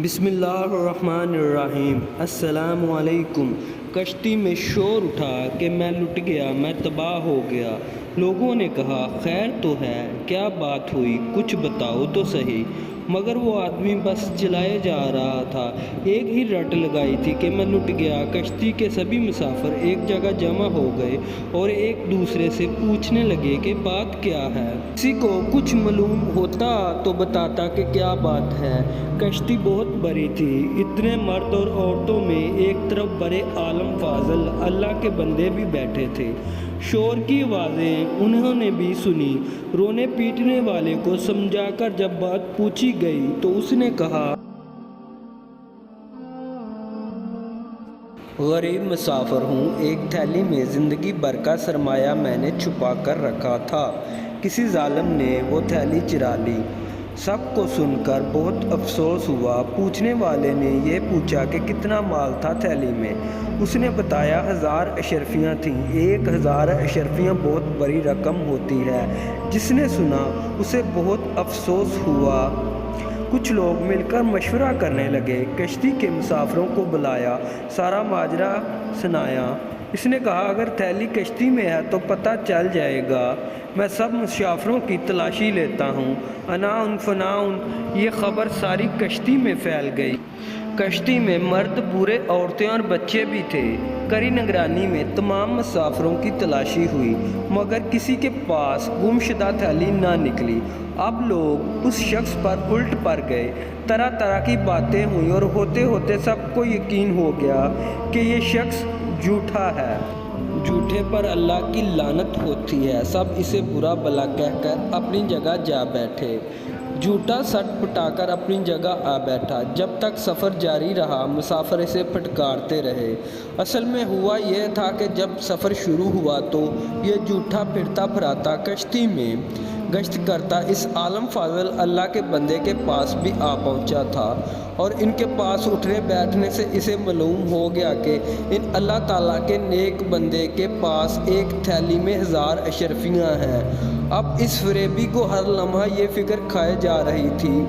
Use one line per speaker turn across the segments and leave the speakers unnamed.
بسم اللہ الرحمن الرحیم۔ السلام علیکم۔ کشتی میں شور اٹھا کہ میں لٹ گیا، میں تباہ ہو گیا۔ لوگوں نے کہا خیر تو ہے، کیا بات ہوئی، کچھ بتاؤ تو صحیح۔ مگر وہ آدمی بس چلائے جا رہا تھا۔ ایک ہی رٹ لگائی تھی کہ میں لٹ گیا۔ کشتی کے سبھی مسافر ایک جگہ جمع ہو گئے اور ایک دوسرے سے پوچھنے لگے کہ بات کیا ہے۔ کسی کو کچھ معلوم ہوتا تو بتاتا کہ کیا بات ہے۔ کشتی بہت بڑی تھی، اتنے مرد اور عورتوں میں ایک طرف بڑے عالم فاضل اللہ کے بندے بھی بیٹھے تھے۔ شور کی آوازیں انہوں نے بھی سنی۔ رونے پیٹنے والے کو سمجھا کر جب بات پوچھی گئی تو اس نے کہا غریب مسافر ہوں، ایک تھیلی میں زندگی بھر کا سرمایہ میں نے چھپا کر رکھا تھا، کسی ظالم نے وہ تھیلی چرا لی۔ سب کو سن کر بہت افسوس ہوا۔ پوچھنے والے نے یہ پوچھا کہ کتنا مال تھا تھیلی میں۔ اس نے بتایا 1000 اشرفیاں تھیں۔ 1000 اشرفیاں بہت بڑی رقم ہوتی ہے۔ جس نے سنا اسے بہت افسوس ہوا۔ کچھ لوگ مل کر مشورہ کرنے لگے، کشتی کے مسافروں کو بلایا، سارا ماجرا سنایا۔ اس نے کہا اگر تھیلی کشتی میں ہے تو پتہ چل جائے گا۔ میں سب مسافروں کی تلاشی لیتا ہوں۔ اناؤن فناؤن یہ خبر ساری کشتی میں پھیل گئی۔ کشتی میں مرد، بوڑھے، عورتیں اور بچے بھی تھے۔ کڑی نگرانی میں تمام مسافروں کی تلاشی ہوئی مگر کسی کے پاس گم شدہ تھیلی نہ نکلی۔ اب لوگ اس شخص پر الٹ پڑ گئے، طرح طرح کی باتیں ہوئیں اور ہوتے ہوتے سب کو یقین ہو گیا کہ یہ شخص جھوٹا ہے۔ جھوٹے پر اللہ کی لعنت ہوتی ہے۔ سب اسے برا بھلا کہہ کر اپنی جگہ جا بیٹھے۔ جھوٹا سٹ پٹا کر اپنی جگہ آ بیٹھا۔ جب تک سفر جاری رہا مسافر اسے پھٹکارتے رہے۔ اصل میں ہوا یہ تھا کہ جب سفر شروع ہوا تو یہ جھوٹا پھرتا پھراتا کشتی میں گشت کرتا اس عالم فاضل اللہ کے بندے کے پاس بھی آ پہنچا تھا اور ان کے پاس اٹھنے بیٹھنے سے اسے معلوم ہو گیا کہ ان اللہ تعالیٰ کے نیک بندے کے پاس ایک تھیلی میں 1000 اشرفیاں ہیں۔ اب اس فریبی کو ہر لمحہ یہ فکر کھائے جا رہی تھی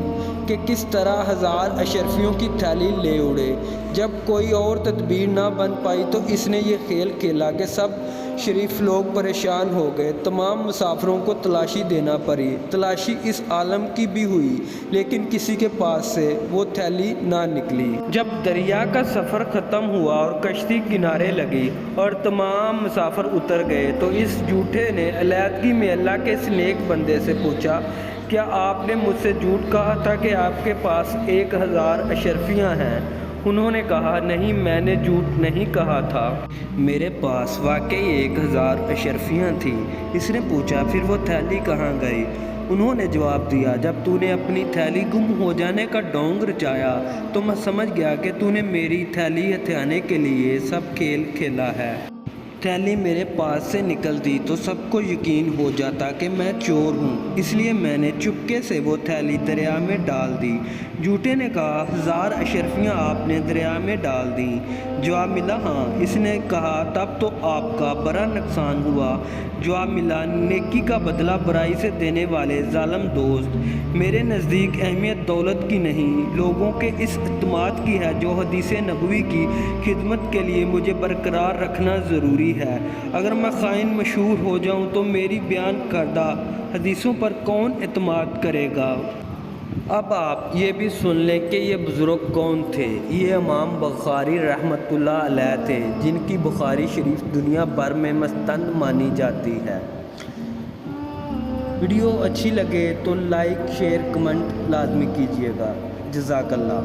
کہ کس طرح 1000 اشرفیوں کی تھیلی لے اڑے۔ جب کوئی اور تدبیر نہ بن پائی تو اس نے یہ کھیل کھیلا کہ سب شریف لوگ پریشان ہو گئے۔ تمام مسافروں کو تلاشی دینا پڑی۔ تلاشی اس عالم کی بھی ہوئی لیکن کسی کے پاس سے وہ تھیلی نہ نکلی۔ جب دریا کا سفر ختم ہوا اور کشتی کنارے لگی اور تمام مسافر اتر گئے تو اس جھوٹے نے علیحدگی میں اللہ کے اس نیک بندے سے پوچھا کیا آپ نے مجھ سے جھوٹ کہا تھا کہ آپ کے پاس 1000 اشرفیاں ہیں؟ انہوں نے کہا نہیں، میں نے جھوٹ نہیں کہا تھا، میرے پاس واقعی 1000 اشرفیاں تھیں۔ اس نے پوچھا پھر وہ تھیلی کہاں گئی؟ انہوں نے جواب دیا جب تو نے اپنی تھیلی گم ہو جانے کا ڈھونگ رچایا تو میں سمجھ گیا کہ تو نے میری تھیلی ہتھیانے کے لیے سب کھیل کھیلا ہے۔ تھیلی میرے پاس سے نکلتی تو سب کو یقین ہو جاتا کہ میں چور ہوں، اس لیے میں نے چپکے سے وہ تھیلی دریا میں ڈال دی۔ جھوٹے نے کہا 1000 اشرفیاں آپ نے دریا میں ڈال دیں؟ جواب ملا ہاں۔ اس نے کہا تب تو آپ کا بڑا نقصان ہوا۔ جواب ملا نیکی کا بدلہ برائی سے دینے والے ظالم دوست، میرے نزدیک اہمیت دولت کی نہیں، لوگوں کے اس اعتماد کی ہے جو حدیث نبوی کی خدمت کے لیے مجھے برقرار رکھنا ضروری ہے۔ اگر میں خائن مشہور ہو جاؤں تو میری بیان کردہ حدیثوں پر کون اعتماد کرے گا؟ اب آپ یہ بھی سن لیں کہ یہ بزرگ کون تھے۔ یہ امام بخاری رحمۃ اللہ علیہ تھے جن کی بخاری شریف دنیا بھر میں مستند مانی جاتی ہے۔ ویڈیو اچھی لگے تو لائک، شیئر، کمنٹ لازمی کیجیے گا۔ جزاک اللہ۔